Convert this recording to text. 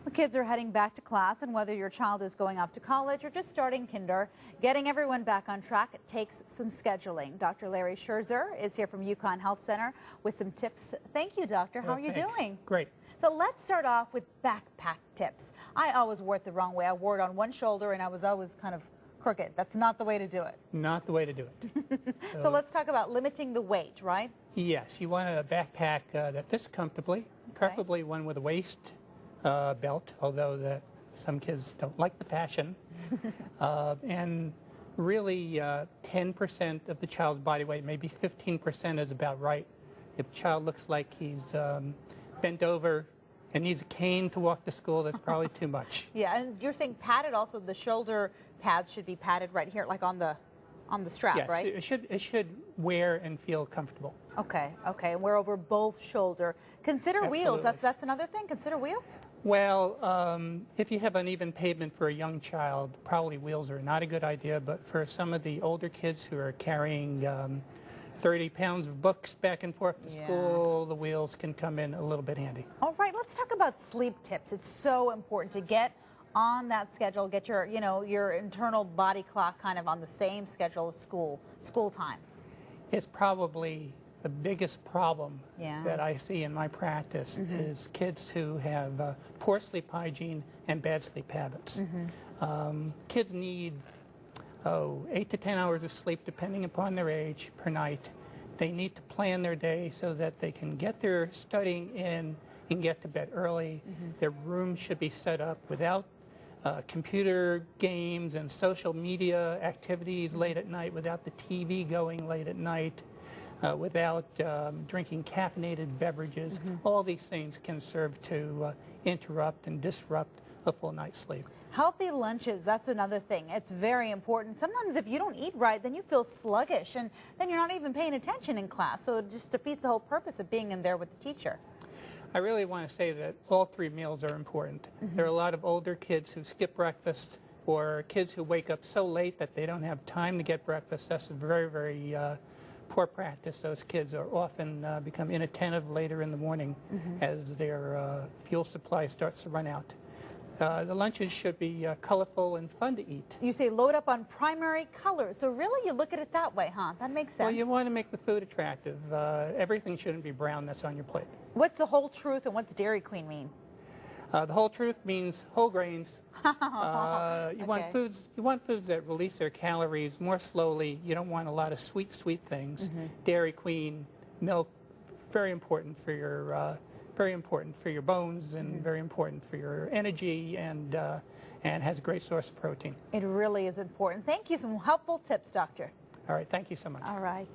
The kids are heading back to class, and whether your child is going off to college or just starting kinder, getting everyone back on track takes some scheduling. Dr. Larry Scherzer is here from UConn Health Center with some tips. Thank you, doctor. How are you doing? Great. So let's start off with backpack tips. I always wore it the wrong way. I wore it on one shoulder, and I was always kind of crooked. That's not the way to do it. Not the way to do it. So let's talk about limiting the weight, right? Yes, you want a backpack that fits comfortably, preferably one with a waist belt, although some kids don't like the fashion. And really 10% of the child's body weight, maybe 15% is about right. If the child looks like he's bent over and needs a cane to walk to school, that's probably too much. Yeah, and you're saying padded also, the shoulder pads should be padded right here, like on the strap, yes, right? It should wear and feel comfortable. Okay, and wear over both shoulder. Consider Absolutely. wheels. That's another thing. Consider wheels. Well, if you have uneven pavement for a young child, probably wheels are not a good idea. But for some of the older kids who are carrying 30 pounds of books back and forth to school, the wheels can come in a little bit handy. All right, let's talk about sleep tips. It's so important to get on that schedule, get your, your internal body clock kind of on the same schedule as school time. It's probably the biggest problem that I see in my practice is kids who have poor sleep hygiene and bad sleep habits. Kids need 8 to 10 hours of sleep depending upon their age per night. They need to plan their day so that they can get their studying in and get to bed early. Their room should be set up without computer games and social media activities late at night, without the TV going late at night, without drinking caffeinated beverages. All these things can serve to interrupt and disrupt a full night's sleep. Healthy lunches, that's another thing. It's very important. Sometimes if you don't eat right, then you feel sluggish, and then you're not even paying attention in class. So it just defeats the whole purpose of being in there with the teacher. I really want to say that all 3 meals are important. There are a lot of older kids who skip breakfast, or kids who wake up so late that they don't have time to get breakfast. That's a very, very poor practice. Those kids are often become inattentive later in the morning as their fuel supply starts to run out. The lunches should be colorful and fun to eat. You say load up on primary colors. So really you look at it that way, huh? That makes sense. Well, you want to make the food attractive. Everything shouldn't be brown that's on your plate. What's the whole truth and what's Dairy Queen mean? The whole truth means whole grains. You want foods that release their calories more slowly. You don't want a lot of sweet things. Dairy Queen, milk, very important for your bones and very important for your energy, and has a great source of protein. It really is important. Thank you. Some helpful tips, doctor. All right. Thank you so much. All right.